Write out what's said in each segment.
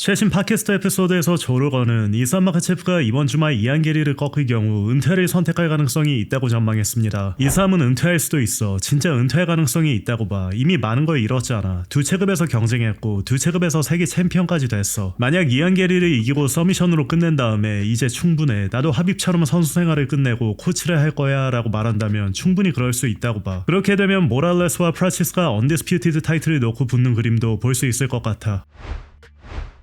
최신 팟캐스트 에피소드에서 조 로건은 이산 마카체프가 이번 주말 이안 게리를 꺾을 경우 은퇴를 선택할 가능성이 있다고 전망했습니다. 이 싸움은 은퇴할 수도 있어. 진짜 은퇴할 가능성이 있다고 봐. 이미 많은 걸 잃었잖아. 두 체급에서 경쟁했고 두 체급에서 세계 챔피언까지 됐어. 만약 이안 게리를 이기고 서미션으로 끝낸 다음에 이제 충분해. 나도 하빕처럼 선수 생활을 끝내고 코치를 할 거야 라고 말한다면 충분히 그럴 수 있다고 봐. 그렇게 되면 모랄레스와 프라치스가 언디스퓨티드 타이틀을 놓고 붙는 그림도 볼 수 있을 것 같아.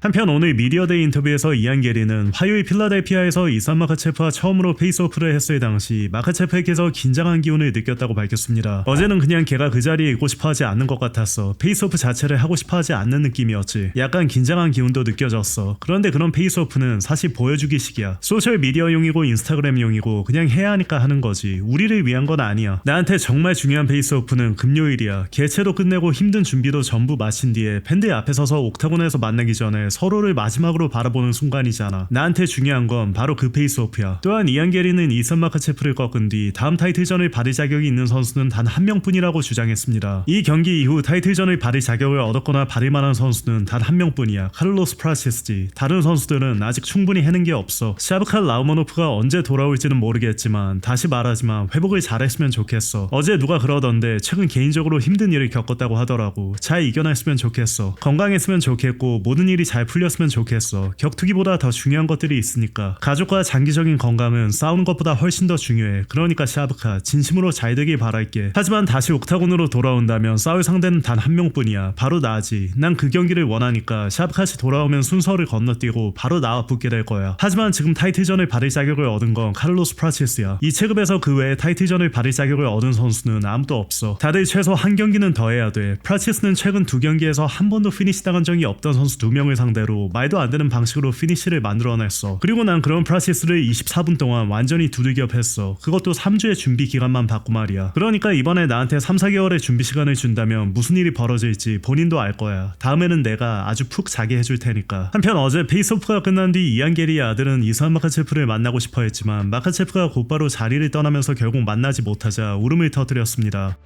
한편 오늘 미디어데이 인터뷰에서 이안 게리는 화요일 필라델피아에서 이산 마카체프와 처음으로 페이스오프를 했을 당시 마카체프에게서 긴장한 기운을 느꼈다고 밝혔습니다. 어제는 그냥 걔가 그 자리에 있고 싶어하지 않는 것 같았어. 페이스오프 자체를 하고 싶어하지 않는 느낌이었지. 약간 긴장한 기운도 느껴졌어. 그런데 그런 페이스오프는 사실 보여주기식이야. 소셜 미디어용이고 인스타그램용이고 그냥 해야 하니까 하는 거지. 우리를 위한 건 아니야. 나한테 정말 중요한 페이스오프는 금요일이야. 개최도 끝내고 힘든 준비도 전부 마친 뒤에 팬들 앞에 서서 옥타곤에서 만나기 전에 서로를 마지막으로 바라보는 순간이잖아. 나한테 중요한 건 바로 그 페이스오프야. 또한 이안 게리는 이산 마카체프를 꺾은 뒤 다음 타이틀전을 받을 자격이 있는 선수는 단 한 명뿐이라고 주장했습니다. 이 경기 이후 타이틀전을 받을 자격을 얻었거나 받을 만한 선수는 단 한 명뿐이야. 카를로스 프라치스지. 다른 선수들은 아직 충분히 해낸 게 없어. 샤브칼 라우머노프가 언제 돌아올지는 모르겠지만 다시 말하지만 회복을 잘했으면 좋겠어. 어제 누가 그러던데 최근 개인적으로 힘든 일을 겪었다고 하더라고. 잘 이겨냈으면 좋겠어. 건강했으면 좋겠고 모든 일이 잘 풀렸으면 좋겠어. 격투기보다 더 중요한 것들이 있으니까. 가족과 장기적인 건강은 싸우는 것보다 훨씬 더 중요해. 그러니까 샤브카 진심으로 잘 되길 바랄게. 하지만 다시 옥타곤으로 돌아온다면 싸울 상대는 단 한 명뿐이야. 바로 나지. 난 그 경기를 원하니까 샤브카시 돌아오면 순서를 건너뛰고 바로 나와 붙게 될 거야. 하지만 지금 타이틀전을 받을 자격을 얻은 건 카를로스 프라치스야. 이 체급에서 그 외에 타이틀전을 받을 자격을 얻은 선수는 아무도 없어. 다들 최소 한 경기는 더 해야 돼. 프라치스는 최근 두 경기에서 한 번도 피니시 당한 적이 없던 선수 2명을 상대로 말도 안 되는 방식으로 피니시를 만들어냈어. 그리고 난 그런 프라치스를 24분 동안 완전히 두들겨 팼어. 그것도 3주의 준비 기간만 받고 말이야. 그러니까 이번에 나한테 3-4개월의 준비 시간을 준다면 무슨 일이 벌어질지 본인도 알 거야. 다음에는 내가 아주 푹 자게 해줄 테니까. 한편 어제 페이스오프가 끝난 뒤 이안 게리의 아들은 이산 마카체프를 만나고 싶어 했지만 마카체프가 곧바로 자리를 떠나면서 결국 만나지 못하자 울음을 터뜨렸습니다.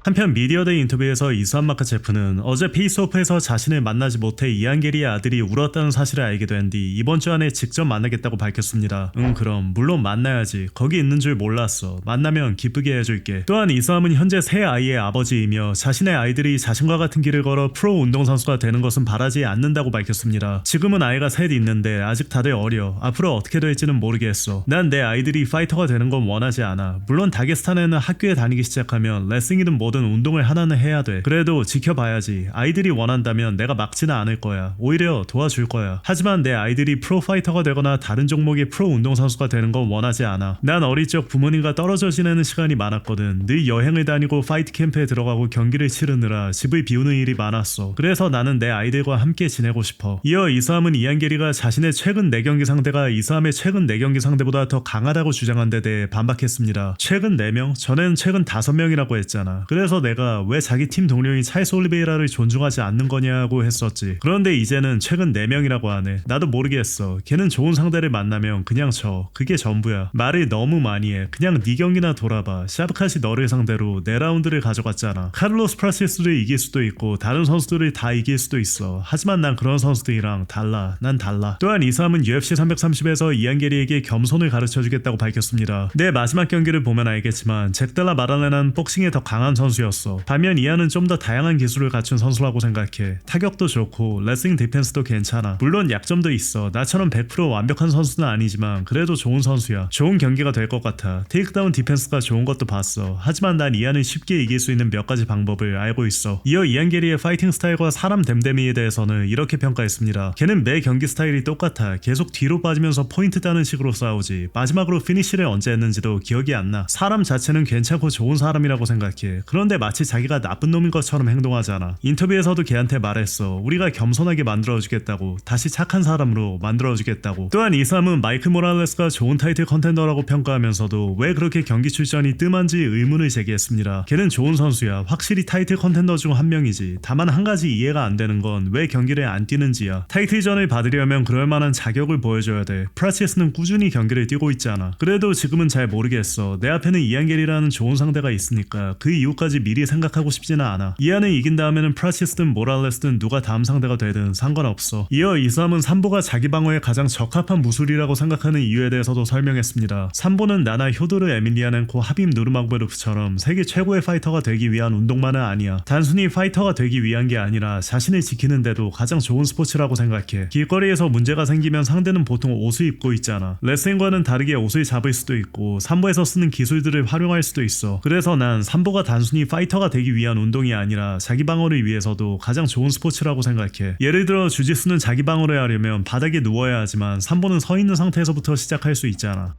한편 미디어데이 인터뷰에서 이산 마카체프는 어제 페이스오프에서 자신을 만나지 못해 이안 게리의 아들이 울었다는 사실을 알게 된 뒤 이번 주 안에 직접 만나겠다고 밝혔습니다. 그럼 물론 만나야지. 거기 있는 줄 몰랐어. 만나면 기쁘게 해줄게. 또한 이 사람은 현재 세 아이의 아버지이며 자신의 아이들이 자신과 같은 길을 걸어 프로 운동선수가 되는 것은 바라지 않는다고 밝혔습니다. 지금은 아이가 셋 있는데 아직 다들 어려. 앞으로 어떻게 될지는 모르겠어. 난 내 아이들이 파이터가 되는 건 원하지 않아. 물론 다게스탄에는 학교에 다니기 시작하면 레슬링이든 뭐든 운동을 하나는 해야 돼. 그래도 지켜봐야지. 아이들이 원한다면 내가 막지는 않을 거야. 오히려 도와줄 거야. 하지만 내 아이들이 프로파이터가 되거나 다른 종목의 프로 운동선수가 되는 건 원하지 않아. 난 어릴 적 부모님과 떨어져 지내는 시간이 많았거든. 늘 여행을 다니고 파이트 캠프에 들어가고 경기를 치르느라 집을 비우는 일이 많았어. 그래서 나는 내 아이들과 함께 지내고 싶어. 이어 이 사람은 이안 게리가 자신의 최근 4경기 상대가 이 사람의 최근 4경기 상대보다 더 강하다고 주장한 데 대해 반박했습니다. 최근 4명? 전에는 최근 5명이라고 했잖아. 그래서 내가 왜 자기 팀 동료인 찰스 올리베이라를 존중하지 않는 거냐고 했었지. 그런데 이제는 최근 4명이라고 하네. 나도 모르겠어. 걔는 좋은 상대를 만나면 그냥 져. 그게 전부야. 말을 너무 많이 해. 그냥 네 경기나 돌아봐. 샤브카시 너를 상대로 4라운드를 가져갔잖아. 카를로스 프라치스를 이길 수도 있고 다른 선수들을 다 이길 수도 있어. 하지만 난 그런 선수들이랑 달라. 난 달라. 또한 이 사람은 UFC 330에서 이안 게리에게 겸손을 가르쳐주겠다고 밝혔습니다. 내 마지막 경기를 보면 알겠지만 잭 달라 마랄레나는 복싱에 더 강한 선수였어. 반면 이안은 좀 더 다양한 기술을 갖춘 선수라고 생각해. 타격도 좋고 레슬링 디펜스도 괜찮아. 물론 약점도 있어. 나처럼 100% 완벽한 선수는 아니지만 그래도 좋은 선수야. 좋은 경기가 될 것 같아. 테이크다운 디펜스가 좋은 것도 봤어. 하지만 난 이안을 쉽게 이길 수 있는 몇 가지 방법을 알고 있어. 이어 이안 게리의 파이팅 스타일과 사람 댐댐이에 대해서는 이렇게 평가했습니다. 걔는 매 경기 스타일이 똑같아. 계속 뒤로 빠지면서 포인트 따는 식으로 싸우지. 마지막으로 피니시를 언제 했는지도 기억이 안 나. 사람 자체는 괜찮고 좋은 사람이라고 생각해. 그런데 마치 자기가 나쁜 놈인 것처럼 행동하잖아. 인터뷰에서도 걔한테 말했어. 우리가 겸손하게 만들어주겠다고. 다시 착한 사람으로 만들어주겠다고. 또한 이 사람은 마이클 모랄레스가 좋은 타이틀 컨텐더라고 평가하면서도 왜 그렇게 경기 출전이 뜸한지 의문을 제기했습니다. 걔는 좋은 선수야. 확실히 타이틀 컨텐더 중 한 명이지. 다만 한 가지 이해가 안 되는 건 왜 경기를 안 뛰는지야. 타이틀전을 받으려면 그럴 만한 자격을 보여줘야 돼. 프라치스는 꾸준히 경기를 뛰고 있잖아. 그래도 지금은 잘 모르겠어. 내 앞에는 이안 게리라는 좋은 상대가 있으니까 그 이후까지 부분까지 미리 생각하고 싶지는 않아. 이안을 이긴 다음에는 프라시스든 모랄레스든 누가 다음 상대가 되든 상관없어. 이어 이삼은 삼보가 자기 방어에 가장 적합한 무술이라고 생각하는 이유에 대해서도 설명했습니다. 삼보는 나나 효도르 에밀리아넨코 하빔 누르마그베르프처럼 세계 최고의 파이터가 되기 위한 운동만은 아니야. 단순히 파이터가 되기 위한 게 아니라 자신을 지키는데도 가장 좋은 스포츠라고 생각해. 길거리에서 문제가 생기면 상대는 보통 옷을 입고 있잖아. 레슬링과는 다르게 옷을 잡을 수도 있고 삼보에서 쓰는 기술들을 활용할 수도 있어. 그래서 난 삼보가 단순히 파이터가 되기 위한 운동이 아니라 자기 방어를 위해서도 가장 좋은 스포츠라고 생각해. 예를 들어 주짓수는 자기 방어를 하려면 바닥에 누워야 하지만 삼보는 서 있는 상태에서부터 시작할 수 있잖아.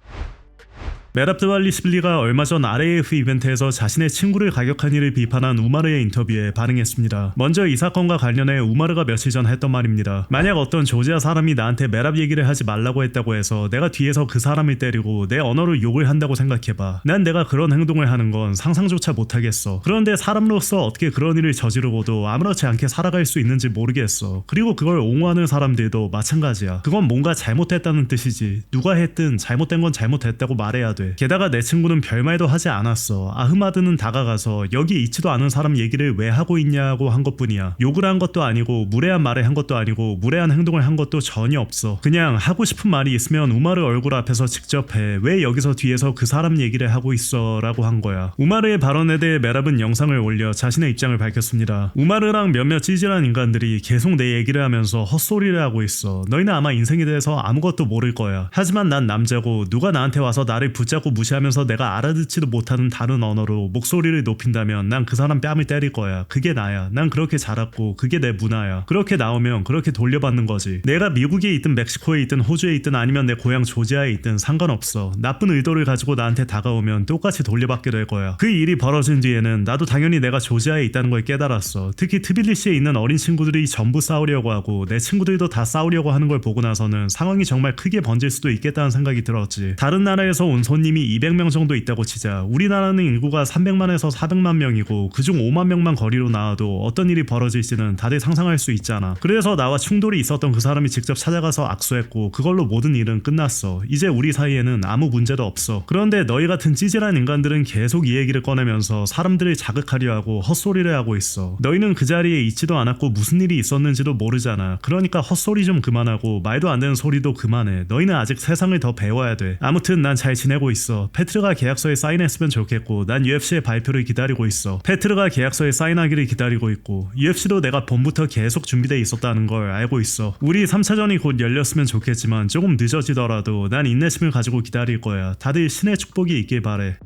메랍드발리시빌리가 얼마 전 RAF 이벤트에서 자신의 친구를 가격한 일을 비판한 우마르의 인터뷰에 반응했습니다. 먼저 이 사건과 관련해 우마르가 며칠 전 했던 말입니다. 만약 어떤 조지아 사람이 나한테 메랍 얘기를 하지 말라고 했다고 해서 내가 뒤에서 그 사람을 때리고 내 언어로 욕을 한다고 생각해봐. 난 내가 그런 행동을 하는 건 상상조차 못하겠어. 그런데 사람으로서 어떻게 그런 일을 저지르고도 아무렇지 않게 살아갈 수 있는지 모르겠어. 그리고 그걸 옹호하는 사람들도 마찬가지야. 그건 뭔가 잘못했다는 뜻이지. 누가 했든 잘못된 건 잘못됐다고 말해야 돼. 게다가 내 친구는 별말도 하지 않았어. 아흐마드는 다가가서 여기 있지도 않은 사람 얘기를 왜 하고 있냐고 한 것뿐이야. 욕을 한 것도 아니고 무례한 말을 한 것도 아니고 무례한 행동을 한 것도 전혀 없어. 그냥 하고 싶은 말이 있으면 우마르 얼굴 앞에서 직접 해. 왜 여기서 뒤에서 그 사람 얘기를 하고 있어 라고 한 거야. 우마르의 발언에 대해 메랍은 영상을 올려 자신의 입장을 밝혔습니다. 우마르랑 몇몇 찌질한 인간들이 계속 내 얘기를 하면서 헛소리를 하고 있어. 너희는 아마 인생에 대해서 아무것도 모를 거야. 하지만 난 남자고 누가 나한테 와서 나를 붙잡고 무시하면서 내가 알아듣지도 못하는 다른 언어로 목소리를 높인다면 난 그 사람 뺨을 때릴 거야. 그게 나야. 난 그렇게 자랐고 그게 내 문화야. 그렇게 나오면 그렇게 돌려받는 거지. 내가 미국에 있든 멕시코에 있든 호주에 있든 아니면 내 고향 조지아에 있든 상관없어. 나쁜 의도를 가지고 나한테 다가오면 똑같이 돌려받게 될 거야. 그 일이 벌어진 뒤에는 나도 당연히 내가 조지아에 있다는 걸 깨달았어. 특히 트빌리시에 있는 어린 친구들이 전부 싸우려고 하고 내 친구들도 다 싸우려고 하는 걸 보고 나서는 상황이 정말 크게 번질 수도 있겠다는 생각이 들었지. 다른 나라에서 온 손님이 200명 정도 있다고 치자. 우리나라는 인구가 300만에서 400만 명이고 그중 5만 명만 거리로 나와도 어떤 일이 벌어질지는 다들 상상할 수 있잖아. 그래서 나와 충돌이 있었던 그 사람이 직접 찾아가서 악수했고 그걸로 모든 일은 끝났어. 이제 우리 사이에는 아무 문제도 없어. 그런데 너희 같은 찌질한 인간들은 계속 이 얘기를 꺼내면서 사람들을 자극하려 하고 헛소리를 하고 있어. 너희는 그 자리에 있지도 않았고 무슨 일이 있었는지도 모르잖아. 그러니까 헛소리 좀 그만하고 말도 안 되는 소리도 그만해. 너희는 아직 세상을 더 배워야 돼. 아무튼 난 잘 지내고 있어. 페트르가 계약서에 사인했으면 좋겠고 난 UFC의 발표를 기다리고 있어. 페트르가 계약서에 사인하기를 기다리고 있고 UFC도 내가 봄부터 계속 준비돼 있었다는 걸 알고 있어. 우리 3차전이 곧 열렸으면 좋겠지만 조금 늦어지더라도 난 인내심을 가지고 기다릴 거야. 다들 신의 축복이 있길 바래.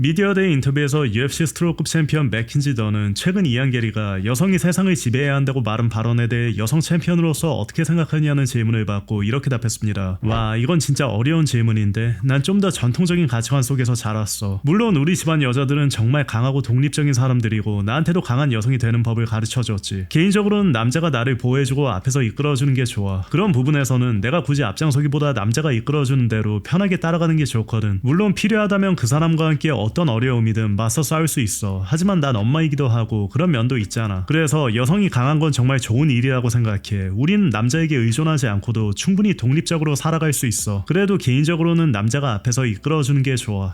미디어데이 인터뷰에서 UFC 스트로급 챔피언 맥킨지 더는 최근 이안 게리가 여성이 세상을 지배해야 한다고 말한 발언에 대해 여성 챔피언으로서 어떻게 생각하냐는 질문을 받고 이렇게 답했습니다. 와, 이건 진짜 어려운 질문인데 난 좀 더 전통적인 가치관 속에서 자랐어. 물론 우리 집안 여자들은 정말 강하고 독립적인 사람들이고 나한테도 강한 여성이 되는 법을 가르쳐줬지. 개인적으로는 남자가 나를 보호해주고 앞에서 이끌어주는 게 좋아. 그런 부분에서는 내가 굳이 앞장서기보다 남자가 이끌어주는 대로 편하게 따라가는 게 좋거든. 물론 필요하다면 그 사람과 함께 어떤 어려움이든 맞서 싸울 수 있어. 하지만 난 엄마이기도 하고 그런 면도 있잖아. 그래서 여성이 강한 건 정말 좋은 일이라고 생각해. 우린 남자에게 의존하지 않고도 충분히 독립적으로 살아갈 수 있어. 그래도 개인적으로는 남자가 앞에서 이끌어주는 게 좋아.